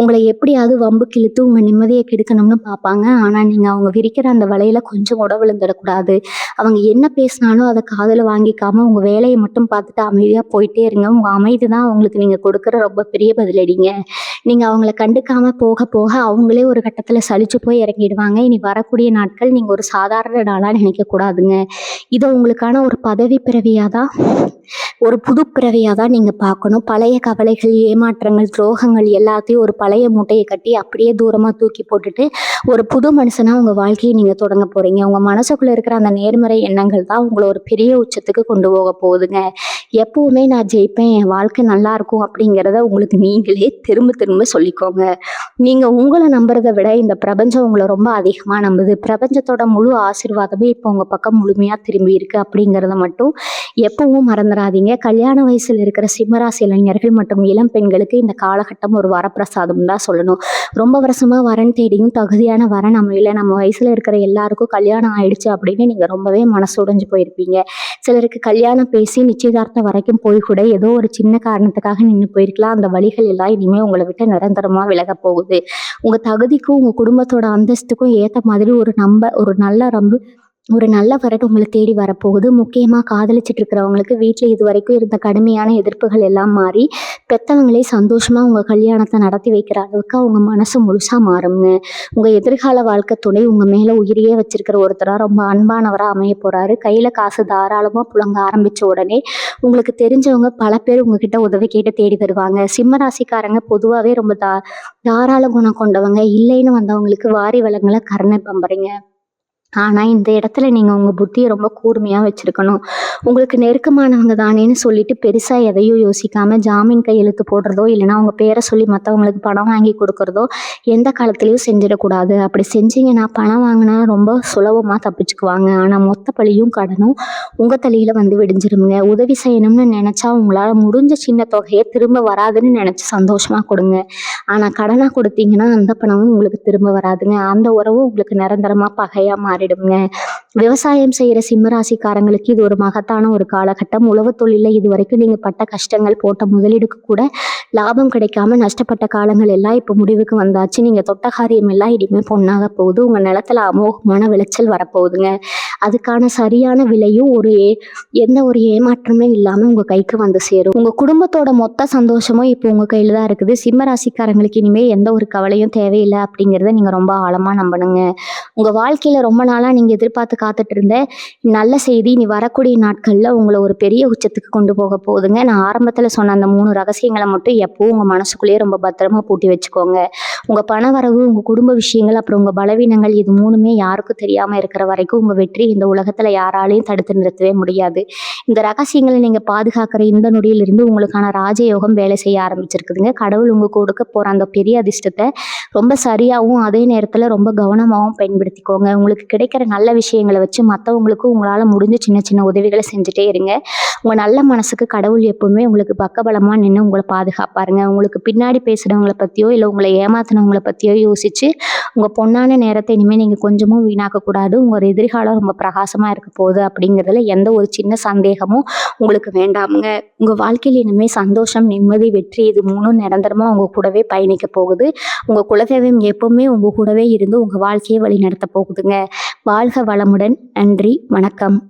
உங்களை எப்படியாவது வம்புக்கு இழுத்து உங்கள் நிம்மதியை கெடுக்கணும்னு பார்ப்பாங்க. ஆனால் நீங்கள் அவங்க விரிக்கிற அந்த வலையில கொஞ்சம் கூட விழுந்துடக்கூடாது. அவங்க என்ன பேசினாலும் அதை காதில் வாங்கிக்காமல் உங்கள் வேலையை மட்டும் பார்த்துட்டு அமைதியாக போயிட்டே இருங்க. உங்கள் அமைதி தான் அவங்களுக்கு நீங்கள் கொடுக்குற ரொம்ப பெரிய பதிலடிங்க. நீங்கள் அவங்கள கண்டுக்காமல் போக போக அவங்களே ஒரு கட்டத்தில் சலிச்சு போய் இறங்கிடுவாங்க. இனி வரக்கூடிய நாட்கள் நீங்கள் ஒரு சாதாரண நாளாக நினைக்கக்கூடாதுங்க. இதை உங்களுக்கான ஒரு பதவி பிறவியாக தான், ஒரு புது பிறவியாக தான் நீங்கள் பார்க்கணும். பழைய கவலைகள், ஏமாற்றங்கள், துரோகங்கள் எல்லாத்தையும் ஒரு பழைய மூட்டையை கட்டி அப்படியே தூரமாக தூக்கி போட்டுட்டு ஒரு புது மனுஷனாக உங்கள் வாழ்க்கையை நீங்கள் தொடங்க போகிறீங்க. உங்கள் மனசுக்குள்ளே இருக்கிற அந்த நேர்மறை எண்ணங்கள் தான் உங்களை ஒரு பெரிய உச்சத்துக்கு கொண்டு போக போகுதுங்க. எப்போவுமே நான் ஜெயிப்பேன், என் வாழ்க்கை நல்லா இருக்கும் அப்படிங்கிறத உங்களுக்கு நீங்களே திரும்ப திரும்ப சொல்லிக்கோங்க. நீங்கள் உங்களை நம்புறதை விட இந்த பிரபஞ்சம் உங்களை ரொம்ப அதிகமாக நம்புது. பிரபஞ்சத்தோட முழு ஆசீர்வாதமே இப்போ உங்கள் பக்கம் முழுமையாக திரும்பி இருக்கு அப்படிங்கிறத மட்டும் எப்பவும் மறந்துடாதீங்க. கல்யாண வயசில் இருக்கிற சிம்மராசி இளைஞர்கள் மற்றும் இளம் பெண்களுக்கு இந்த காலகட்டம் ஒரு வரப்பிரசாதம் தான் சொல்லணும். ரொம்ப வருஷமாக வரன் தேடியும் தகுதியான வரன் அமையல, நம்ம வயசில் இருக்கிற எல்லாருக்கும் கல்யாணம் ஆயிடுச்சு அப்படின்னு நீங்கள் ரொம்பவே மனசு உடைஞ்சு போயிருப்பீங்க. சிலருக்கு கல்யாணம் பேசி நிச்சயதார்த்தம் வரைக்கும் போய் கூட ஏதோ ஒரு சின்ன காரணத்துக்காக நின்று போயிருக்கலாம். அந்த வழிகள் எல்லாம் இனிமேல் உங்களை விட்டு நிரந்தரமாக விலக போகுது. உங்கள் தகுதிக்கும் உங்கள் குடும்பத்தோட அந்தஸ்துக்கும் ஏற்ற மாதிரி ஒரு நல்ல வரட்டு உங்களை தேடி வரப்போகுது. முக்கியமாக காதலிச்சிட்டு இருக்கிறவங்களுக்கு வீட்டில் இது வரைக்கும் இருந்த கடுமையான எதிர்ப்புகள் எல்லாம் மாறி பெற்றவங்களே சந்தோஷமாக உங்கள் கல்யாணத்தை நடத்தி வைக்கிற அளவுக்கு அவங்க மனசு முழுசாக மாறுங்க. உங்கள் எதிர்கால வாழ்க்கை துணை உங்கள் மேலே உயிரியே வச்சிருக்கிற ஒருத்தராக ரொம்ப அன்பானவராக அமைய போகிறாரு. கையில் காசு தாராளமாக புழங்க ஆரம்பித்த உடனே உங்களுக்கு தெரிஞ்சவங்க பல பேர் உங்ககிட்ட உதவி கேட்டு தேடி வருவாங்க. சிம்மராசிக்காரங்க பொதுவாகவே ரொம்ப தாராள குணம் கொண்டவங்க. இல்லைன்னு வந்தவங்களுக்கு வாரி வளங்களை கருணை பம்புறீங்க. ஆனால் இந்த இடத்துல நீங்கள் உங்கள் புத்தியை ரொம்ப கூர்மையாக வச்சுருக்கணும். உங்களுக்கு நெருக்கமானவங்க தானேன்னு சொல்லிட்டு பெருசாக எதையும் யோசிக்காமல் ஜாமீன் கையெழுத்து போடுறதோ இல்லைனா அவங்க பேரை சொல்லி மற்றவங்களுக்கு பணம் வாங்கி கொடுக்குறதோ எந்த காலத்துலேயும் செஞ்சிடக்கூடாது. அப்படி செஞ்சீங்கன்னா பணம் வாங்கினா ரொம்ப சுலபமாக தப்பிச்சுக்குவாங்க. ஆனால் மொத்த பழியும் கடனும் உங்கள் தலையில் வந்து விடிஞ்சிருங்க. உதவி செய்யணும்னு நினச்சா உங்களால் முடிஞ்ச சின்ன தொகையை திரும்ப வராதுன்னு நினச்சி சந்தோஷமாக கொடுங்க. ஆனால் கடனாக கொடுத்தீங்கன்னா அந்த பணமும் உங்களுக்கு திரும்ப வராதுங்க. அந்த உறவும் உங்களுக்கு நிரந்தரமாக பகையாக மாறிடுங்க. விவசாயம் செய்கிற சிம்மராசிக்காரங்களுக்கு இது ஒரு மகத்தான ஒரு காலகட்டம். உழவு தொழிலில் இது வரைக்கும் நீங்கள் பட்ட கஷ்டங்கள், போட்ட முதலீடுக்கு கூட லாபம் கிடைக்காம நஷ்டப்பட்ட காலங்கள் எல்லாம் இப்போ முடிவுக்கு வந்தாச்சு. நீங்கள் தொட்ட காரியம் எல்லாம் இனிமேல் பொண்ணாக போகுது. உங்கள் நிலத்துல அமோகமான விளைச்சல் வரப்போகுதுங்க. அதுக்கான சரியான விலையும் எந்த ஒரு ஏமாற்றமே இல்லாமல் உங்கள் கைக்கு வந்து சேரும். உங்கள் குடும்பத்தோட மொத்த சந்தோஷமும் இப்போ உங்கள் கையில் தான் இருக்குது. சிம்மராசிக்காரங்களுக்கு இனிமேல் எந்த ஒரு கவலையும் தேவையில்லை அப்படிங்கிறத நீங்கள் ரொம்ப ஆழமாக நம்பணுங்க. உங்கள் வாழ்க்கையில் ரொம்ப நாளாக நீங்கள் எதிர்பார்த்து காத்துட்டு இருந்த நல்ல செய்தி இனி வரக்கூடிய நாட்களில் உங்களை ஒரு பெரிய உச்சத்துக்கு கொண்டு போக போகுதுங்க. நான் ஆரம்பத்தில் சொன்ன அந்த 3 ரகசியங்களை மட்டும் எப்பவும் உங்கள் மனசுக்குள்ளேயே ரொம்ப பத்திரமா பூட்டி வச்சுக்கோங்க. உங்கள் பண வரவு, உங்கள் குடும்ப விஷயங்கள், அப்புறம் உங்கள் பலவீனங்கள் இது 3மே யாருக்கும் தெரியாமல் இருக்கிற வரைக்கும் உங்கள் வெற்றி இந்த உலகத்தில் யாராலையும் தடுத்து நிறுத்தவே முடியாது. இந்த ரகசியங்களை நீங்கள் பாதுகாக்கிற இந்த நொடியிலிருந்து உங்களுக்கான ராஜயோகம் வேலை செய்ய ஆரம்பிச்சிருக்குதுங்க. கடவுள் உங்களுக்கு கொடுக்க போகிற அந்த பெரிய அதிர்ஷ்டத்தை ரொம்ப சரியாகவும் அதே நேரத்தில் ரொம்ப கவனமாகவும் பயன்படுத்திக்கோங்க. உங்களுக்கு கிடைக்கிற நல்ல விஷயங்களை வச்சு மற்றவங்களுக்கும் உங்களால் முடிஞ்ச சின்ன சின்ன உதவிகளை செஞ்சுட்டே இருங்க. உங்கள் நல்ல மனசுக்கு கடவுள் எப்பவுமே உங்களுக்கு பக்கபலமாக நின்று உங்களை பாதுகாப்பாருங்க. உங்களுக்கு பின்னாடி பேசுகிறவங்களை பற்றியோ இல்லை உங்களை ஏமாத்தினவங்களை பற்றியோ யோசித்து உங்கள் பொண்ணான நேரத்தை இனிமேல் நீங்கள் கொஞ்சமும் வீணாக்கக்கூடாது. உங்கள் எதிர்காலம் ரொம்ப பிரகாசமாக இருக்க போகுது அப்படிங்கிறதுல எந்த ஒரு சின்ன சந்தேகமும் உங்களுக்கு வேண்டாமுங்க. உங்கள் வாழ்க்கையில் இனிமேல் சந்தோஷம், நிம்மதி, வெற்றி இது 3ம் நிரந்தரமாக உங்கள் கூடவே பயணிக்க போகுது. உங்கள் குலதெய்வம் எப்பவுமே உங்கள் கூடவே இருந்து உங்கள் வாழ்க்கையை வழி நடத்த போகுதுங்க. வாழ்க வளமுடன். நன்றி, வணக்கம்.